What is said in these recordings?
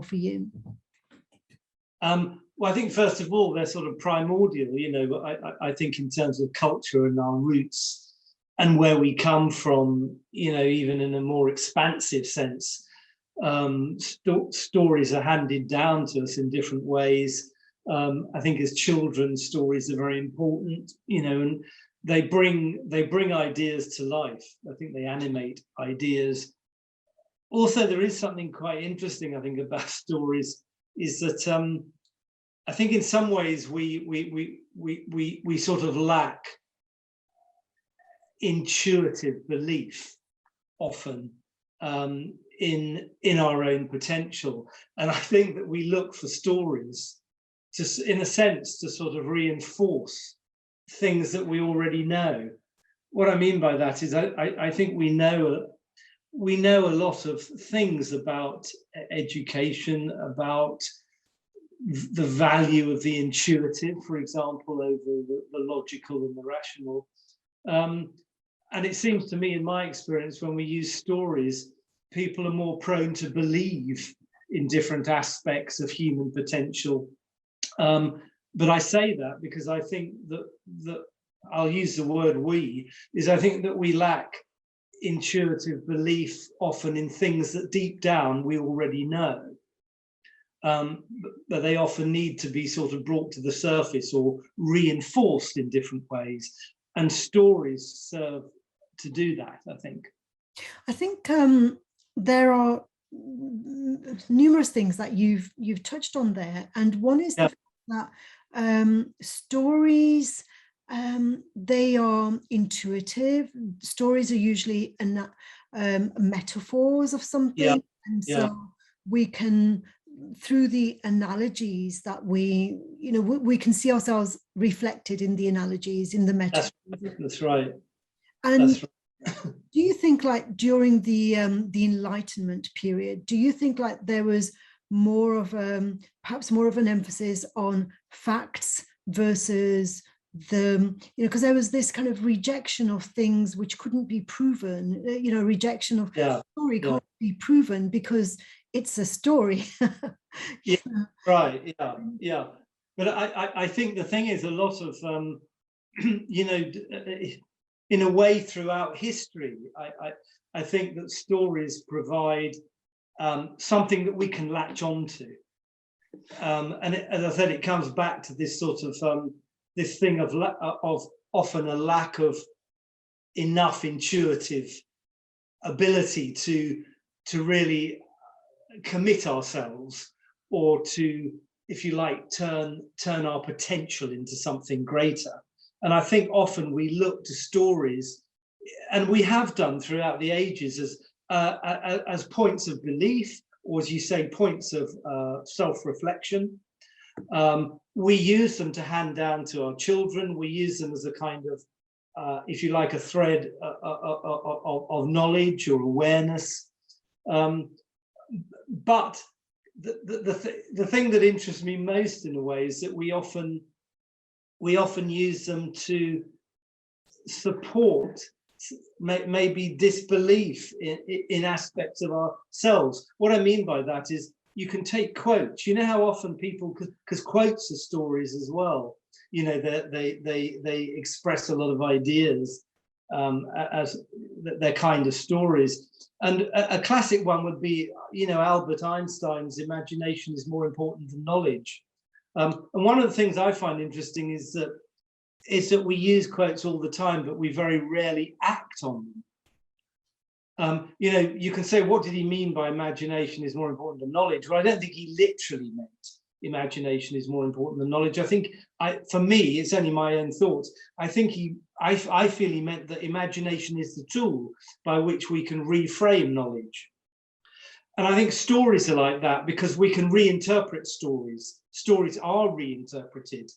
for you? Well, I think first of all, they're sort of primordial, you know. I think in terms of culture and our roots and where we come from, you know, even in a more expansive sense, stories are handed down to us in different ways. I think as children, stories are very important, you know, and they bring ideas to life. I think they animate ideas. Also, there is something quite interesting, I think, about stories, is that I think in some ways we sort of lack intuitive belief often in our own potential, and I think that we look for stories to, in a sense, to sort of reinforce things that we already know. What I mean by that is I think we know a lot of things about education, about the value of the intuitive, for example, over the logical and the rational. And it seems to me, in my experience, when we use stories, people are more prone to believe in different aspects of human potential. But I say that because I think that I'll use the word we, is I think that we lack intuitive belief often in things that deep down we already know. But they often need to be sort of brought to the surface or reinforced in different ways. And stories serve to do that, I think. I think there are numerous things that you've touched on there. And one is the fact that stories, they are intuitive. Stories are usually metaphors of something. And so we can, through the analogies that we can see ourselves reflected in the analogies, in the metaphors. That's right. And that's right. Do you think, like, during the Enlightenment period, do you think like there was more of perhaps more of an emphasis on facts versus the, because there was this kind of rejection of things which couldn't be proven, rejection of story can't be proven because it's a story. Right. But I think the thing is, a lot of in a way throughout history, I think that stories provide something that we can latch onto, and as I said, it comes back to this sort of this thing of often a lack of enough intuitive ability to really commit ourselves, or to, if you like, turn our potential into something greater. And I think often we look to stories, and we have done throughout the ages, as points of belief, or as you say, points of self-reflection. We use them to hand down to our children. We use them as a kind of, if you like, a thread of knowledge or awareness. But the thing that interests me most, in a way, is that we often use them to support maybe disbelief in aspects of ourselves. What I mean by that is, you can take quotes. You know how often people, because quotes are stories as well, they express a lot of ideas as they're kind of stories. And a classic one would be, Albert Einstein's imagination is more important than knowledge. And one of the things I find interesting is that we use quotes all the time, but we very rarely act on them. You can say, what did he mean by imagination is more important than knowledge? Well, I don't think he literally meant imagination is more important than knowledge. I think, for me, it's only my own thoughts. I think I feel he meant that imagination is the tool by which we can reframe knowledge. And I think stories are like that, because we can reinterpret stories. Stories are reinterpreted.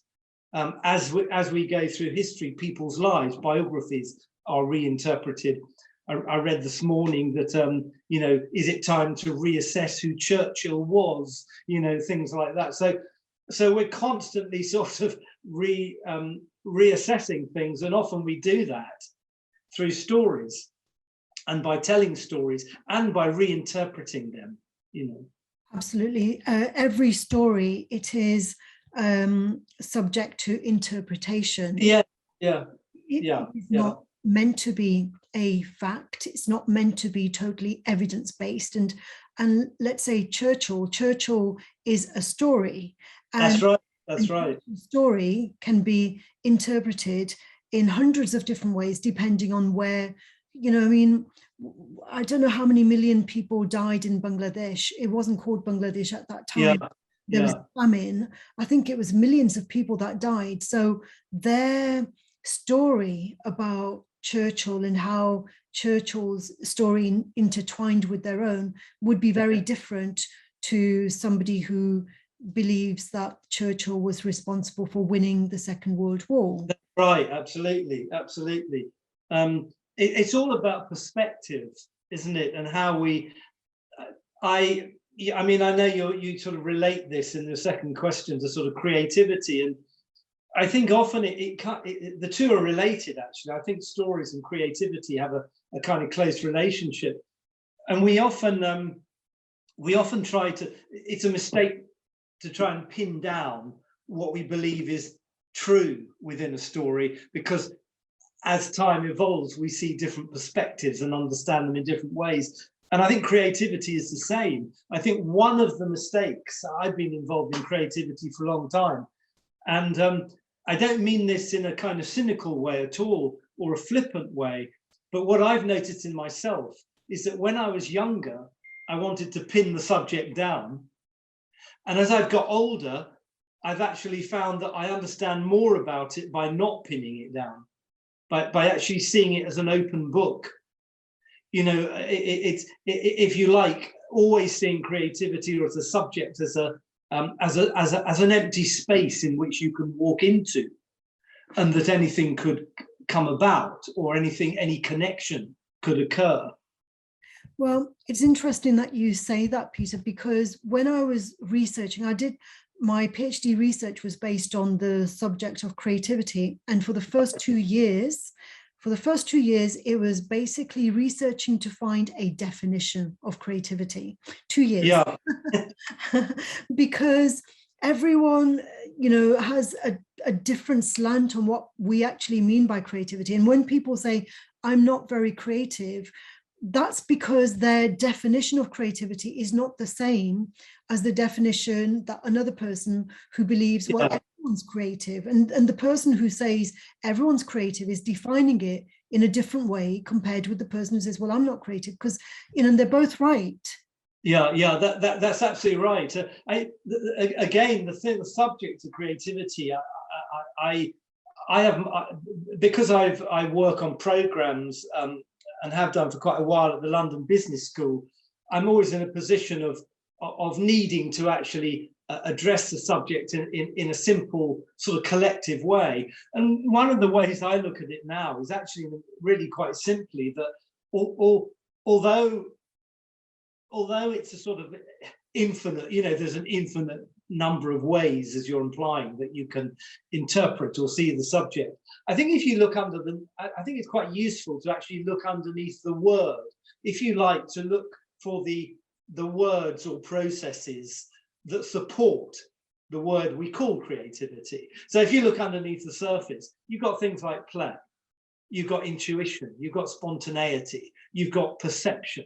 As we go through history, people's lives, biographies are reinterpreted. I read this morning that, is it time to reassess who Churchill was? Things like that. So we're constantly sort of reassessing things, and often we do that through stories, and by telling stories, and by reinterpreting them. Absolutely. Every story, it is subject to interpretation. Yeah, yeah, It yeah, is yeah. not meant to be a fact. It's not meant to be totally evidence-based. And let's say Churchill is a story. That's And right. That's right. the story can be interpreted in hundreds of different ways, depending on where, I mean, I don't know how many million people died in Bangladesh. It wasn't called Bangladesh at that Yeah, time. There was yeah. famine. I think it was millions of people that died. So their story about Churchill and how Churchill's story intertwined with their own would be very different to somebody who believes that Churchill was responsible for winning the Second World War. Right, absolutely, absolutely. It's all about perspective, isn't it? And how we, I mean, I know you sort of relate this in the second question to sort of creativity, and I think often the two are related. Actually, I think stories and creativity have a kind of close relationship, and we often try to. It's a mistake to try and pin down what we believe is true within a story, because as time evolves, we see different perspectives and understand them in different ways. And I think creativity is the same. I think one of the mistakes, I've been involved in creativity for a long time, and I don't mean this in a kind of cynical way at all, or a flippant way, but what I've noticed in myself is that when I was younger, I wanted to pin the subject down. And as I've got older, I've actually found that I understand more about it by not pinning it down, by actually seeing it as an open book. You know, it's if you like, always seeing creativity or as a subject as an empty space in which you can walk into, and that anything could come about, or any connection could occur. Well, it's interesting that you say that, Peter, because when I was researching, my PhD research was based on the subject of creativity. And for the first 2 years, it was basically researching to find a definition of creativity. 2 years. Yeah. Because everyone, has a different slant on what we actually mean by creativity. And when people say, I'm not very creative, that's because their definition of creativity is not the same as the definition that another person who believes, well, everyone's creative. And the person who says everyone's creative is defining it in a different way compared with the person who says, well, I'm not creative, because, and they're both right. Yeah, that's absolutely right. Again, the subject of creativity, I have, because I work on programs and have done for quite a while at the London Business School. I'm always in a position of needing to actually address the subject in a simple sort of collective way. And one of the ways I look at it now is actually really quite simply that although it's a sort of infinite, there's an infinite number of ways, as you're implying, that you can interpret or see the subject. I think if you look I think it's quite useful to actually look underneath the word, if you like, to look for the words or processes that support the word we call creativity. So if you look underneath the surface, you've got things like play, you've got intuition, you've got spontaneity, you've got perception,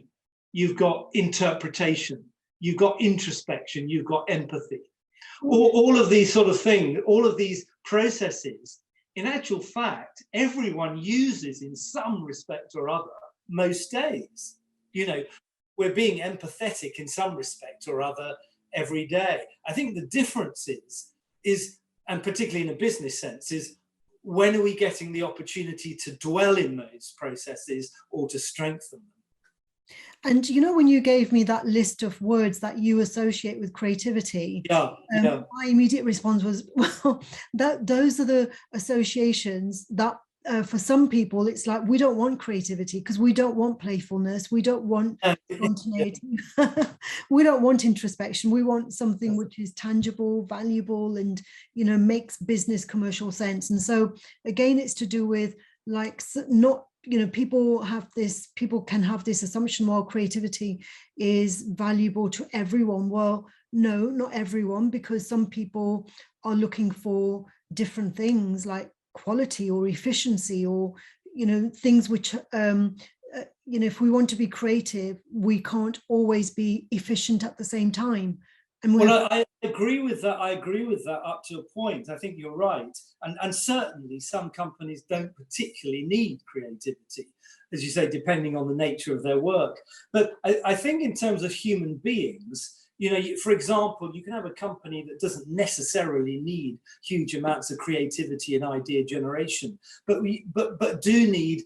you've got interpretation, you've got introspection, you've got empathy. All of these sort of things, all of these processes, in actual fact, everyone uses in some respect or other most days. We're being empathetic in some respect or other every day. I think the difference is, and particularly in a business sense, is when are we getting the opportunity to dwell in those processes or to strengthen them? And when you gave me that list of words that you associate with creativity, my immediate response was, well, those are the associations that for some people, it's like, we don't want creativity because we don't want playfulness, we don't want spontaneity, we don't want introspection, we want something which is tangible, valuable, and makes business commercial sense. And so again, it's to do with like not people can have this assumption, well, creativity is valuable to everyone. Well, no, not everyone, because some people are looking for different things like quality or efficiency, or things which if we want to be creative, we can't always be efficient at the same time. And well, I agree with that. I agree with that up to a point. I think you're right. And certainly some companies don't particularly need creativity, as you say, depending on the nature of their work. But I think in terms of human beings, for example, you can have a company that doesn't necessarily need huge amounts of creativity and idea generation, but do need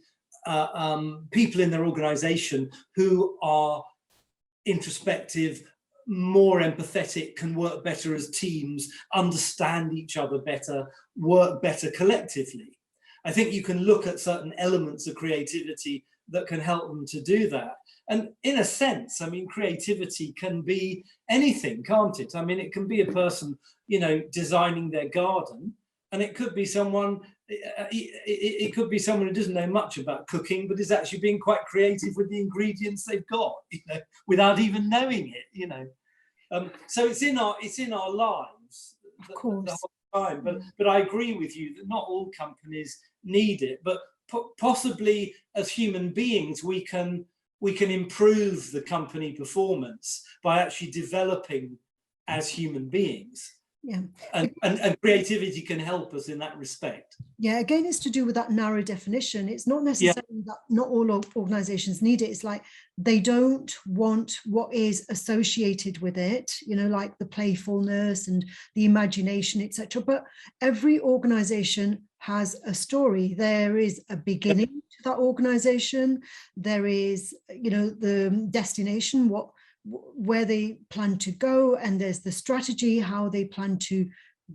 people in their organization who are introspective, more empathetic, can work better as teams, understand each other better, work better collectively. I think you can look at certain elements of creativity that can help them to do that. And in a sense, I mean, creativity can be anything, can't it? I mean, it can be a person, designing their garden, and it could be someone, it could be someone who doesn't know much about cooking, but is actually being quite creative with the ingredients they've got, without even knowing it, So it's in our lives of course. the whole time. But I agree with you that not all companies need it, but possibly as human beings, we can improve the company performance by actually developing as human beings. Yeah. And creativity can help us in that respect. Yeah, again, it's to do with that narrow definition. It's not necessarily that not all organizations need it. It's like they don't want what is associated with it, like the playfulness and the imagination, etc. But every organization has a story. There is a beginning to that organization. There is, the destination, where they plan to go, and there's the strategy, how they plan to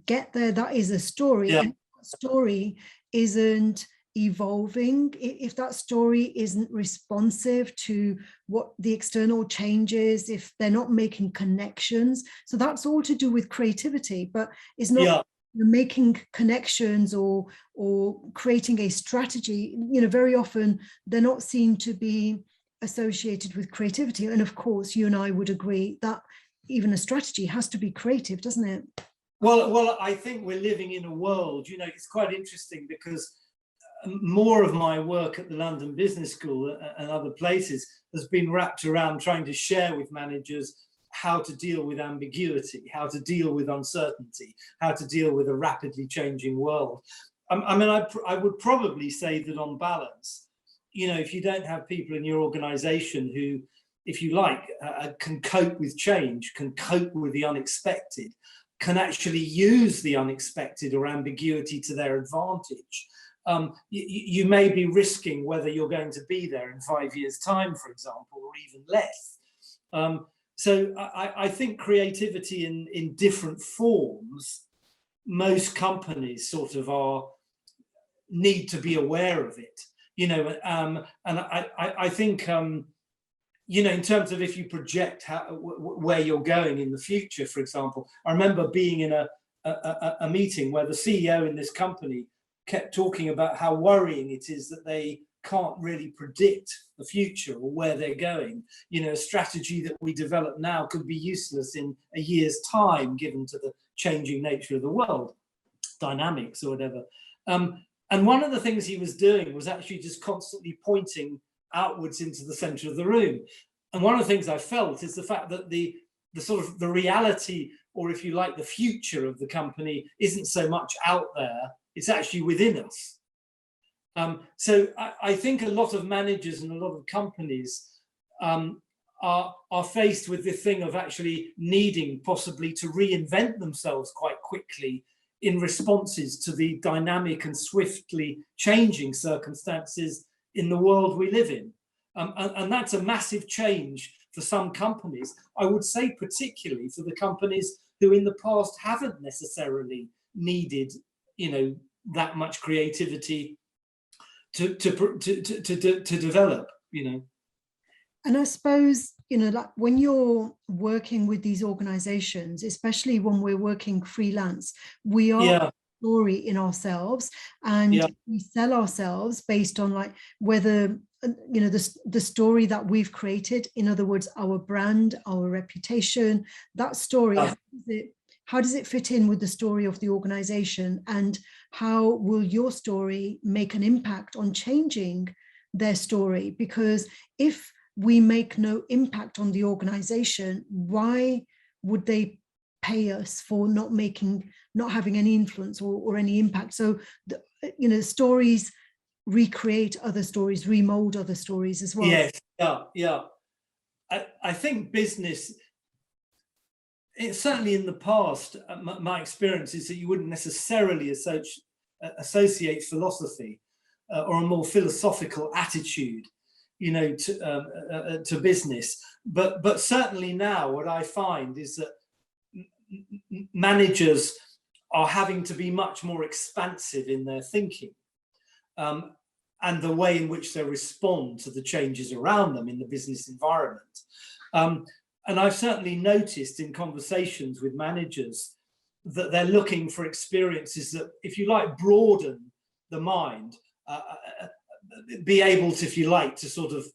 get there. That is a story. Yeah. And that story isn't evolving, if that story isn't responsive to what the external changes, if they're not making connections. So that's all to do with creativity, but it's not making connections or creating a strategy. Very often they're not seen to be associated with creativity. And of course, you and I would agree that even a strategy has to be creative, doesn't it? Well, I think we're living in a world, it's quite interesting, because more of my work at the London Business School and other places has been wrapped around trying to share with managers how to deal with ambiguity, how to deal with uncertainty, how to deal with a rapidly changing world. I would probably say that on balance, if you don't have people in your organization who, if you like, can cope with change, can cope with the unexpected, can actually use the unexpected or ambiguity to their advantage, you may be risking whether you're going to be there in 5 years' time, for example, or even less. So I think creativity in different forms, most companies sort of need to be aware of it. And I think, in terms of if you project where you're going in the future, for example, I remember being in a meeting where the CEO in this company kept talking about how worrying it is that they can't really predict the future or where they're going. A strategy that we develop now could be useless in a year's time, given to the changing nature of the world, dynamics or whatever. And one of the things he was doing was actually just constantly pointing outwards into the center of the room. And one of the things I felt is the fact that the sort of the reality, or if you like, the future of the company isn't so much out there, it's actually within us. So I think a lot of managers and a lot of companies are faced with the thing of actually needing possibly to reinvent themselves quite quickly in responses to the dynamic and swiftly changing circumstances in the world we live in. And that's a massive change for some companies. I would say particularly for the companies who in the past haven't necessarily needed, that much creativity to develop, And I suppose, like when you're working with these organizations, especially when we're working freelance, we are story in ourselves, and Yeah. we sell ourselves based on like whether the story that we've created, in other words, our brand, our reputation, that story, how does it fit in with the story of the organization, and how will your story make an impact on changing their story? Because if we make no impact on the organization, why would they pay us for not having any influence or any impact? So stories recreate other stories, remold other stories as well. Yes, yeah. I think business, it's certainly in the past, my experience is that you wouldn't necessarily associate philosophy or a more philosophical attitude, to business. But certainly now what I find is that managers are having to be much more expansive in their thinking, and the way in which they respond to the changes around them in the business environment. And I've certainly noticed in conversations with managers that they're looking for experiences that, if you like, broaden the mind, be able to, if you like, to sort of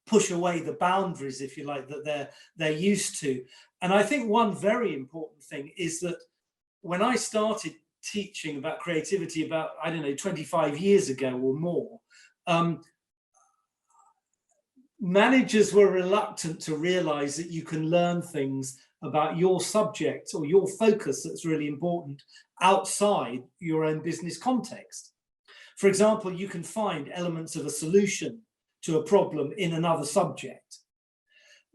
push away the boundaries, if you like, that they're used to. And I think one very important thing is that when I started teaching about creativity about, 25 years ago or more, managers were reluctant to realize that you can learn things about your subject or your focus that's really important outside your own business context. For example, you can find elements of a solution to a problem in another subject.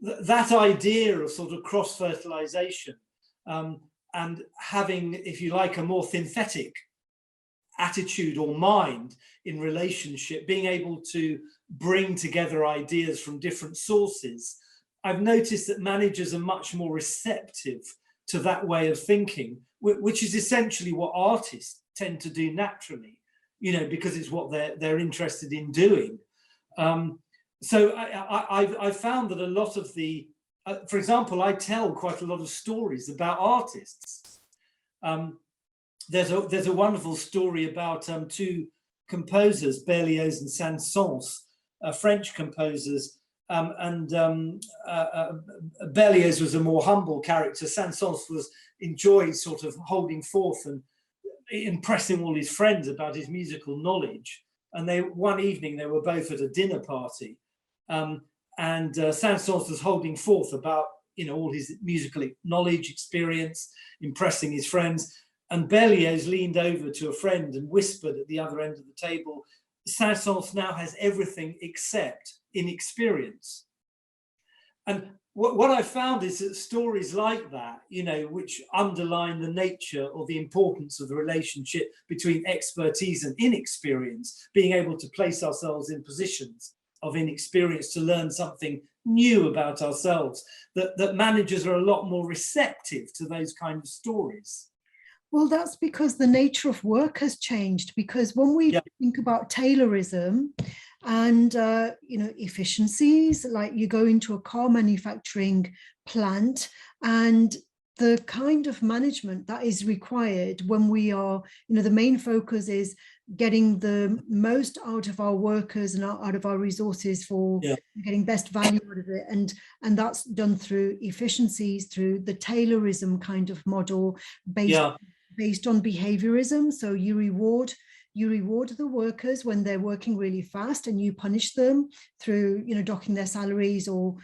That idea of sort of cross-fertilization and having, if you like, a more synthetic attitude or mind in relationship, being able to bring together ideas from different sources. I've noticed that managers are much more receptive to that way of thinking, which is essentially what artists tend to do naturally, because it's what they're interested in doing. So I've found that a lot of the, for example, I tell quite a lot of stories about artists. There's a wonderful story about two composers, Berlioz and Saint-Saëns, French composers, and Berlioz was a more humble character. Saint-Saëns enjoyed sort of holding forth and impressing all his friends about his musical knowledge. And one evening they were both at a dinner party, and Saint-Saëns was holding forth about all his musical knowledge, experience, impressing his friends. And Berlioz leaned over to a friend and whispered at the other end of the table, Saint-Saëns now has everything except inexperience. And what I found is that stories like that, which underline the nature or the importance of the relationship between expertise and inexperience, being able to place ourselves in positions of inexperience to learn something new about ourselves, that managers are a lot more receptive to those kind of stories. Well, that's because the nature of work has changed, because when we think about Taylorism and efficiencies, like you go into a car manufacturing plant and the kind of management that is required when we are, the main focus is getting the most out of our workers and out of our resources for getting best value out of it. And that's done through efficiencies, through the Taylorism kind of model based on behaviorism. So you reward the workers when they're working really fast, and you punish them through docking their salaries or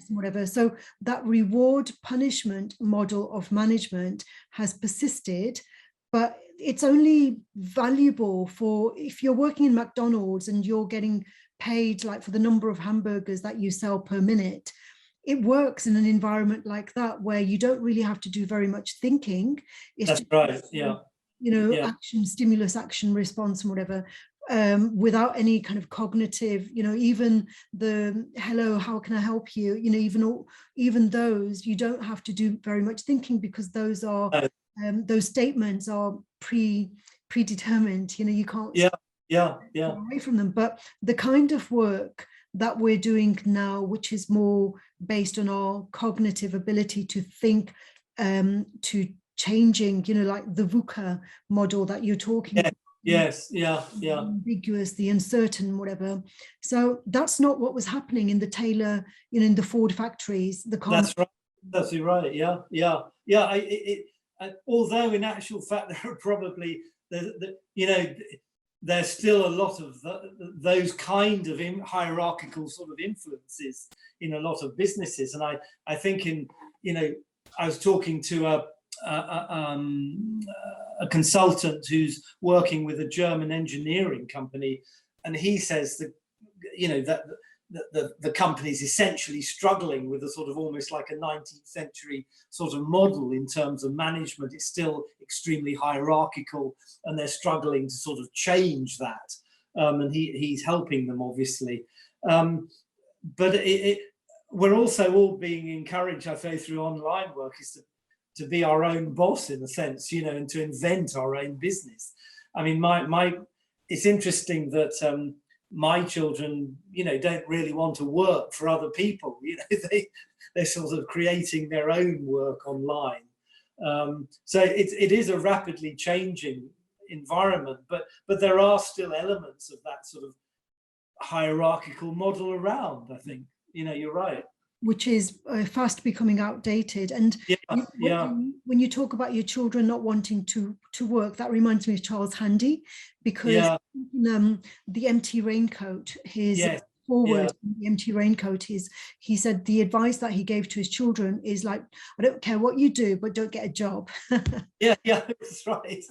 whatever. So that reward punishment model of management has persisted, but it's only valuable for if you're working in McDonald's and you're getting paid like for the number of hamburgers that you sell per minute. It works in an environment like that where you don't really have to do very much thinking. It's That's right. Yeah. Action, stimulus, action, response, and whatever, without any kind of cognitive, even the hello, how can I help you? Even those, you don't have to do very much thinking, because those are those statements are predetermined. You can't away from them. But the kind of work that we're doing now, which is more based on our cognitive ability to think, to changing, like the VUCA model that you're talking about. Yes, yeah. The ambiguous, the uncertain, whatever. So that's not what was happening in the Taylor, in the Ford factories. That's right. That's right. Yeah. Although in actual fact there are probably there's still a lot of those kind of hierarchical sort of influences in a lot of businesses, and I think I was talking to a consultant who's working with a German engineering company, and he says that the company's essentially struggling with a sort of almost like a 19th century sort of model in terms of management. It's still extremely hierarchical, and they're struggling to sort of change that. And he's helping them, obviously. But we're also all being encouraged, I say, through online work, is to be our own boss in a sense, and to invent our own business. I mean, it's interesting that my children, don't really want to work for other people. They're sort of creating their own work online. So it is a rapidly changing environment, but there are still elements of that sort of hierarchical model around, I think. You're right. Which is fast becoming outdated. And when you talk about your children not wanting to work, that reminds me of Charles Handy, because the empty raincoat, his forward, the empty raincoat, he said the advice that he gave to his children is like, I don't care what you do, but don't get a job. yeah, that's right.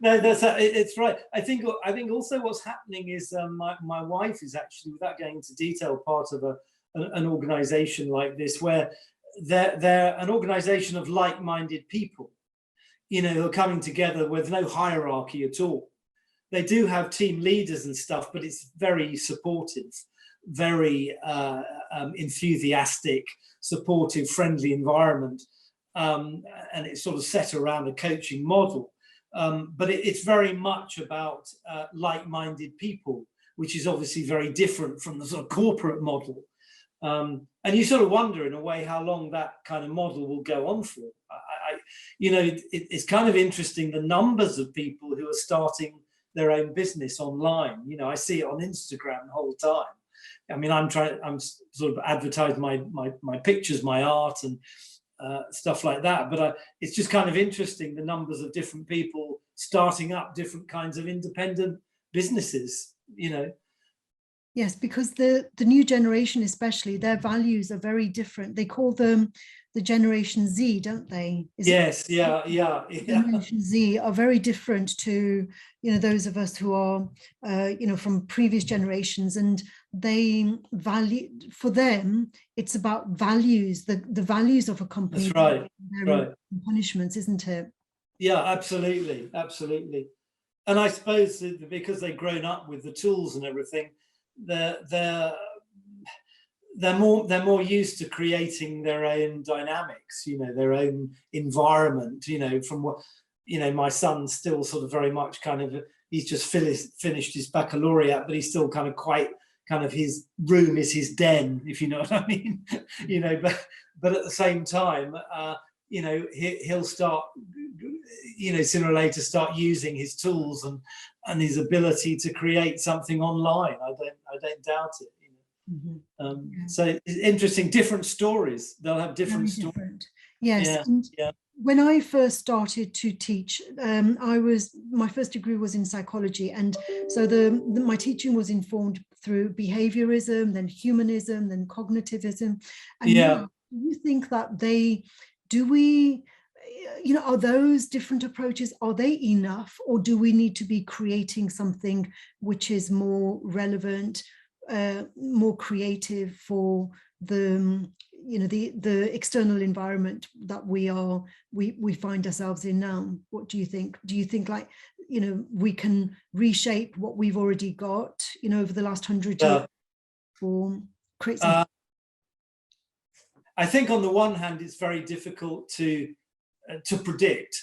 No, it's right. I think also what's happening is my wife is actually, without going into detail, part of an organization like this, where they're an organization of like-minded people, who are coming together with no hierarchy at all. They do have team leaders and stuff, but it's very supportive, very enthusiastic, supportive, friendly environment. And it's sort of set around a coaching model. But it's very much about like-minded people, which is obviously very different from the sort of corporate model. And you sort of wonder, in a way, how long that kind of model will go on for. It's kind of interesting, the numbers of people who are starting their own business online. I see it on Instagram the whole time. I mean, I'm sort of advertising my pictures, my art, and stuff like that. But it's just kind of interesting, the numbers of different people starting up different kinds of independent businesses. Yes, because the new generation, especially, their values are very different. They call them the Generation Z, don't they? Generation Z are very different to, those of us who are, from previous generations, and they value, for them, it's about values, the values of a company. That's right. Punishments, isn't it? Yeah, absolutely. And I suppose that because they've grown up with the tools and everything, they're more used to creating their own dynamics, their own environment, from what, my son's still sort of very much kind of, he's just finished his baccalaureate, but he's still his room is his den, if you know what I mean. But at the same time, he'll start, sooner or later start using his tools and his ability to create something online. I don't doubt it. So it's interesting, different stories. They'll have different stories. Yes. When I first started to teach, my first degree was in psychology, and so my teaching was informed through behaviorism, then humanism, then cognitivism. And do you think that are those different approaches, are they enough, or do we need to be creating something which is more relevant, more creative for the external environment that we find ourselves in now? What do you think? Do you think we can reshape what we've already got, over the last 100 years, or create something? I think on the one hand, it's very difficult to predict,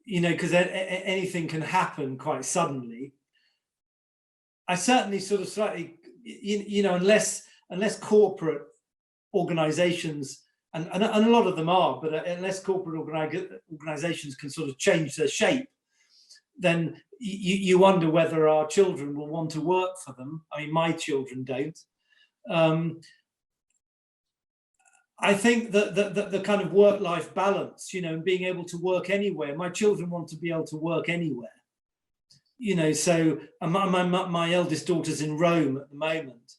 because anything can happen quite suddenly. I certainly sort of slightly, unless corporate organizations and a lot of them are, but unless corporate organizations can sort of change their shape, then you wonder whether our children will want to work for them. I mean, my children don't. I think that the kind of work-life balance, you know, and being able to work anywhere. My children want to be able to work anywhere, you know. So my eldest daughter's in Rome at the moment,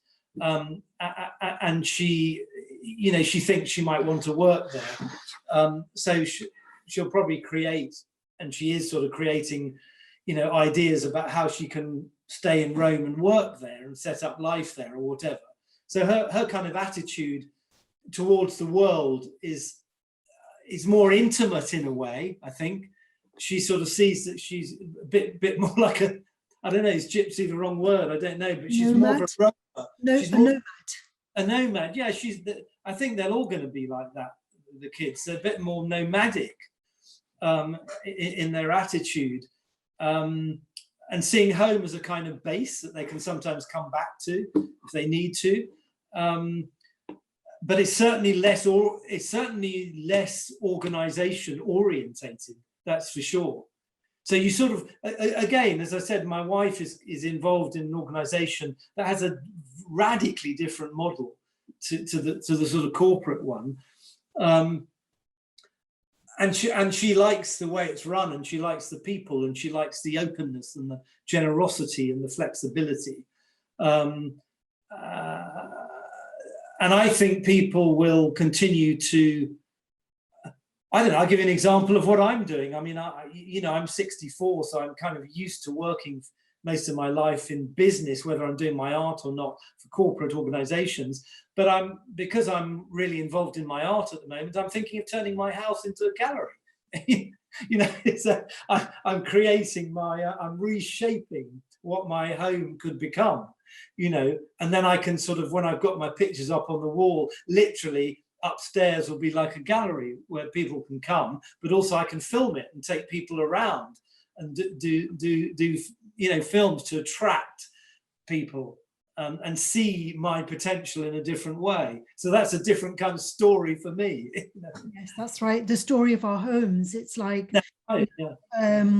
and she, you know, she thinks she might want to work there. So she'll probably create, and she is sort of creating, you know, ideas about how she can stay in Rome and work there and set up life there or whatever. So her kind of attitude towards the world is more intimate in a way. I think she sort of sees that she's a bit more like a, I don't know, is gypsy the wrong word? I don't know, but she's nomad. More of a rover. No, she's more, a nomad. Yeah, I think they're all going to be like that. The kids, they're a bit more nomadic in their attitude, and seeing home as a kind of base that they can sometimes come back to if they need to. But it's certainly less organization orientated, that's for sure. So you sort of, again, as I said, my wife is involved in an organization that has a radically different model to the sort of corporate one. And she likes the way it's run, and she likes the people, and she likes the openness and the generosity and the flexibility. And I think people will continue to, I don't know, I'll give you an example of what I'm doing. I mean, you know, I'm 64, so I'm kind of used to working most of my life in business, whether I'm doing my art or not, for corporate organizations. But because I'm really involved in my art at the moment, I'm thinking of turning my house into a gallery. You know, I'm creating I'm reshaping what my home could become. You know, and then I can sort of, when I've got my pictures up on the wall, literally upstairs will be like a gallery where people can come, but also I can film it and take people around and do you know, films to attract people and see my potential in a different way. So that's a different kind of story for me. Yes, that's right. The story of our homes. It's like, right, yeah.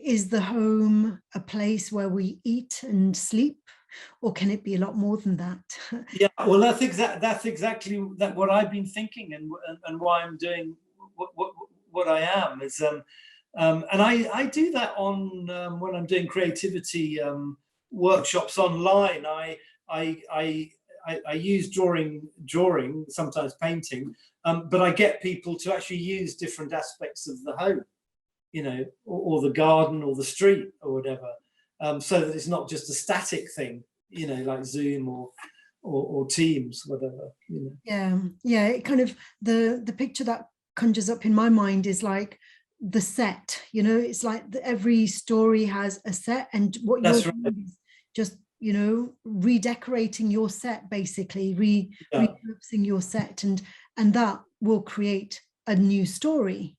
Is the home a place where we eat and sleep? Or can it be a lot more than that? Yeah, well, that's exactly what I've been thinking, and why I'm doing what I am is, and I do that on when I'm doing creativity workshops online. I use drawing, sometimes painting, but I get people to actually use different aspects of the home, you know, or the garden or the street or whatever. So that it's not just a static thing, you know, like Zoom or Teams, whatever. You know. Yeah. It kind of, the picture that conjures up in my mind is like the set. You know, it's like every story has a set, and what you're doing is just, you know, redecorating your set, basically repurposing your set, and that will create a new story.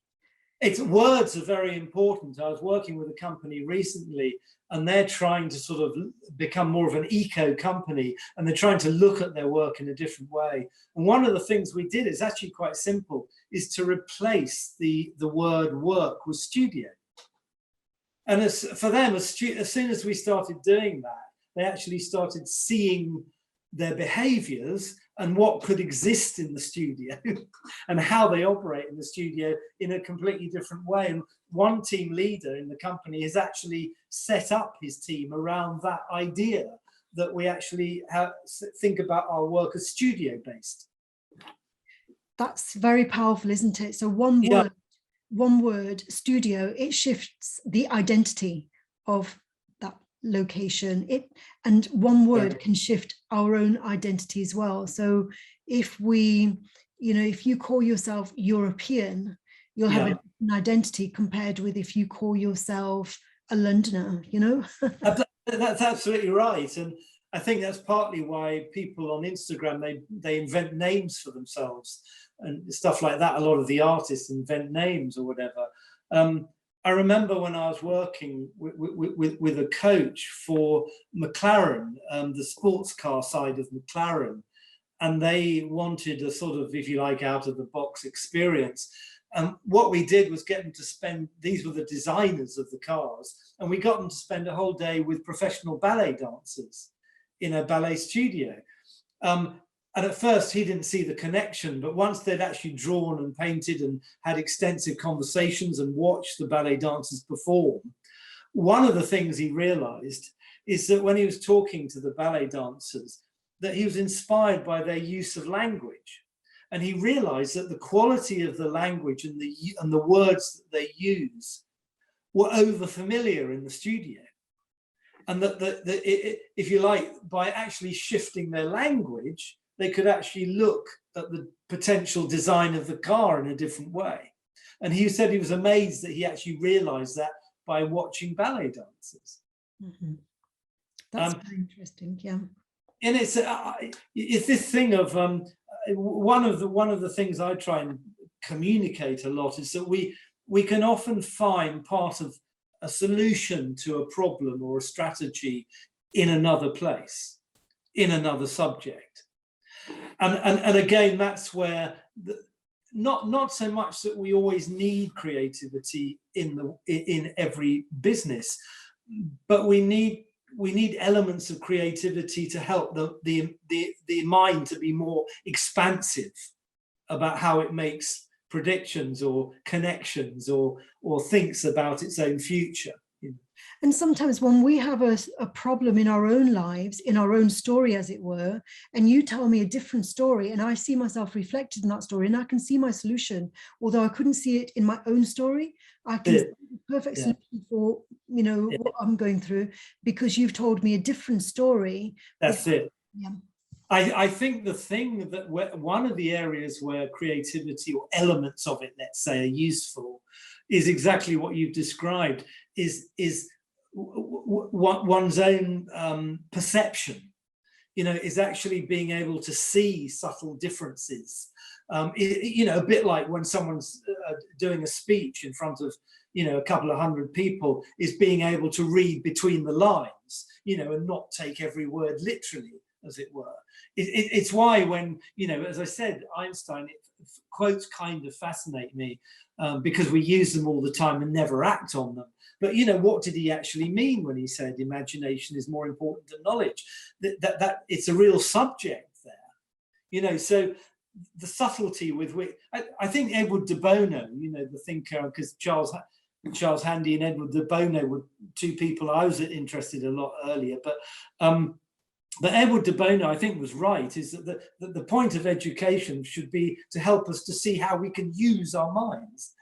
Words are very important. I was working with a company recently, and they're trying to sort of become more of an eco company, and they're trying to look at their work in a different way. And one of the things we did is actually quite simple, is to replace the word work with studio. And for them, as soon as we started doing that, they actually started seeing their behaviors and what could exist in the studio and how they operate in the studio in a completely different way. And one team leader in the company has actually set up his team around that idea, that we actually think about our work as studio based. That's very powerful, isn't it? So one word, studio, it shifts the identity of that location. And one word can shift our own identity as well. So if we, you know, if you call yourself European, you'll have an identity compared with if you call yourself a Londoner, you know. That's absolutely right. And I think that's partly why people on Instagram, they invent names for themselves and stuff like that. A lot of the artists invent names or whatever. I remember when I was working with a coach for McLaren, the sports car side of McLaren, and they wanted a sort of, if you like, out of the box experience. And what we did was get them to spend, these were the designers of the cars, and we got them to spend a whole day with professional ballet dancers in a ballet studio. And at first he didn't see the connection, but once they'd actually drawn and painted and had extensive conversations and watched the ballet dancers perform, one of the things he realized is that when he was talking to the ballet dancers, that he was inspired by their use of language. And he realized that the quality of the language and the words that they use were over familiar in the studio. And that, if you like, by actually shifting their language, they could actually look at the potential design of the car in a different way. And he said he was amazed that he actually realized that by watching ballet dancers. Mm-hmm. That's very interesting, yeah. And it's this thing of one of the things I try and communicate a lot is that we can often find part of a solution to a problem or a strategy in another place, in another subject. And again, that's where not so much that we always need creativity in every business, but we need elements of creativity to help the mind to be more expansive about how it makes predictions or connections or thinks about its own future. And sometimes when we have a problem in our own lives, in our own story, as it were, and you tell me a different story and I see myself reflected in that story and I can see my solution, although I couldn't see it in my own story, I can see the perfect solution for, what I'm going through, because you've told me a different story. That's it. Yeah. I think the thing that one of the areas where creativity or elements of it, let's say, are useful is exactly what you've described, is one's own perception, is actually being able to see subtle differences. A bit like when someone's doing a speech in front of, a couple of hundred people, is being able to read between the lines, and not take every word literally, as it were. It's why when, as I said, Einstein, quotes kind of fascinate me because we use them all the time and never act on them. But, what did he actually mean when he said imagination is more important than knowledge? That it's a real subject there, so the subtlety with which, I think Edward de Bono, the thinker, because Charles Handy and Edward de Bono were two people I was interested in a lot earlier, but Edward de Bono, I think, was right, is that the point of education should be to help us to see how we can use our minds,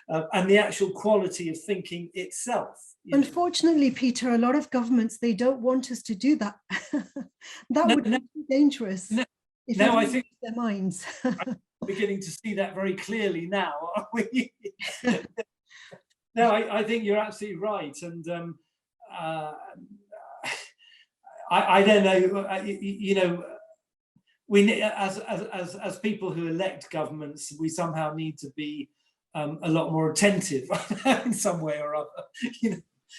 and the actual quality of thinking itself. Unfortunately, Peter, a lot of governments, they don't want us to do that. Would be dangerous. I think their minds. I'm beginning to see that very clearly now, aren't we? No, I think you're absolutely right, and I don't know. We as people who elect governments, we somehow need to be a lot more attentive in some way or other,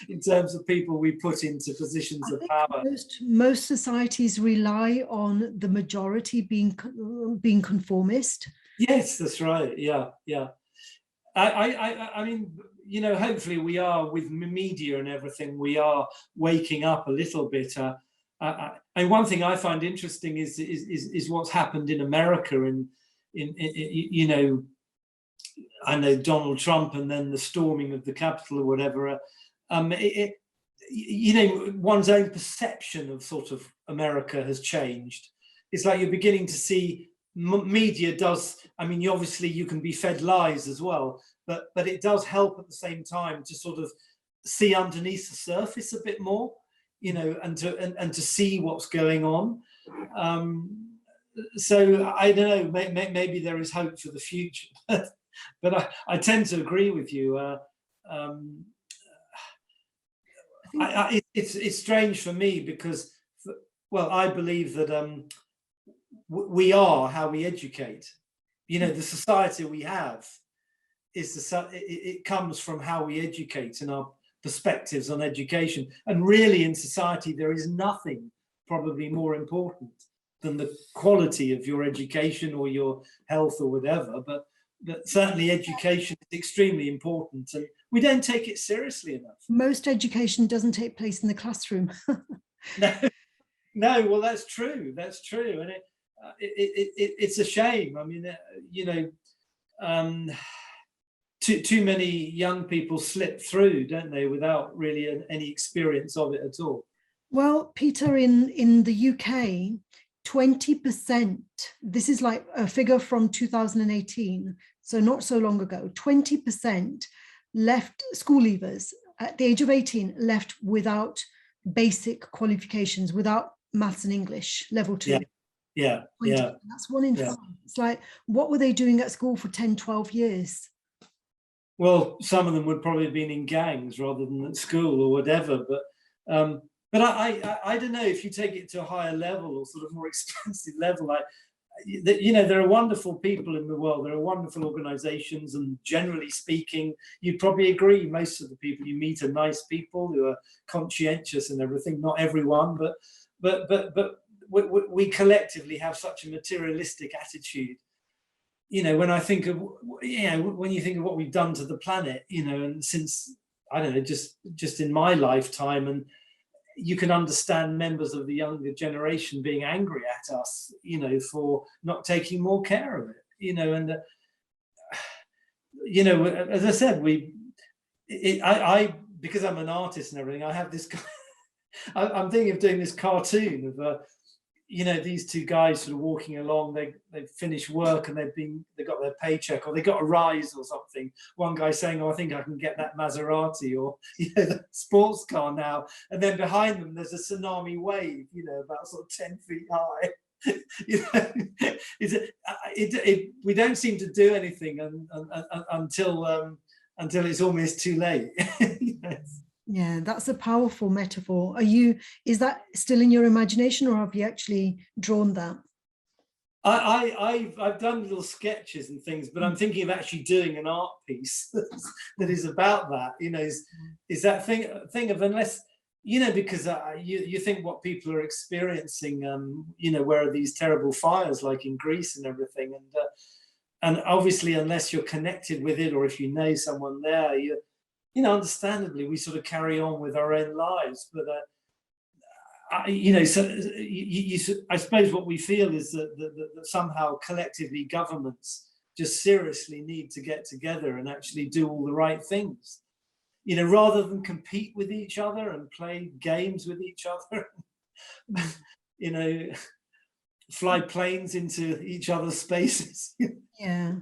in terms of people we put into positions of power. Most societies rely on the majority being conformist. Yes, that's right. Yeah. I mean, hopefully we are, with media and everything, we are waking up a little bit. And one thing I find interesting is what's happened in America, in I know Donald Trump and then the storming of the Capitol or whatever. One's own perception of sort of America has changed. It's like you're beginning to see media does. I mean, obviously you can be fed lies as well, but it does help at the same time to sort of see underneath the surface a bit more, and to see what's going on. So I don't know. Maybe there is hope for the future, but I tend to agree with you. It's strange for me because, I believe that we are how we educate. The society we have it comes from how we educate and our perspectives on education. And really, in society, there is nothing probably more important than the quality of your education or your health or whatever, but certainly education is extremely important, and we don't take it seriously enough. Most education doesn't take place in the classroom. No, well, that's true, and it's a shame. I mean, too many young people slip through, don't they, without really any experience of it at all. Well, Peter, in the UK, 20%, this is like a figure from 2018, so not so long ago, 20% left, school leavers at the age of 18 left without basic qualifications, without maths and English level 2. Yeah. That's 1 in 5. It's like, what were they doing at school for 10, 12 years? Well, some of them would probably have been in gangs rather than at school or whatever, but I don't know, if you take it to a higher level or sort of more expensive level, there are wonderful people in the world, there are wonderful organizations, and generally speaking, you'd probably agree, most of the people you meet are nice people who are conscientious and everything. Not everyone, but we collectively have such a materialistic attitude. When I think of, when you think of what we've done to the planet, and since, I don't know, just in my lifetime, and you can understand members of the younger generation being angry at us, for not taking more care of it, and as I said, because I'm an artist and everything, I have this I'm thinking of doing this cartoon of these two guys sort of walking along. They've finished work and they got their paycheck, or they got a rise or something. One guy saying, "Oh, I think I can get that Maserati or the sports car now," and then behind them there's a tsunami wave, about sort of 10 feet high. We don't seem to do anything until it's almost too late. Yeah, that's a powerful metaphor. Is that still in your imagination, or have you actually drawn that? I've done little sketches and things, but I'm thinking of actually doing an art piece that is about that. Is that thing of, unless because you think what people are experiencing, where are these terrible fires like in Greece and everything, and obviously unless you're connected with it, or if you know someone there, understandably, we sort of carry on with our own lives. But I suppose what we feel is that somehow collectively governments just seriously need to get together and actually do all the right things, rather than compete with each other and play games with each other, fly planes into each other's spaces. Yeah.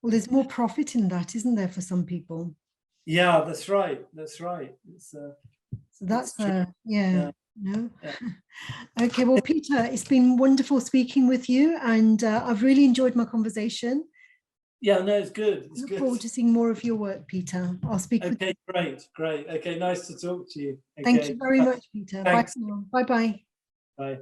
Well, there's more profit in that, isn't there, for some people? Yeah, that's right. So that's yeah. No. Yeah. Okay, well, Peter, it's been wonderful speaking with you, and I've really enjoyed my conversation. Yeah, no, it's good. I look forward to seeing more of your work, Peter. I'll speak with you. Great. Okay, nice to talk to you. Okay. Thank you very much, Peter. Thanks. Bye. Bye. Bye.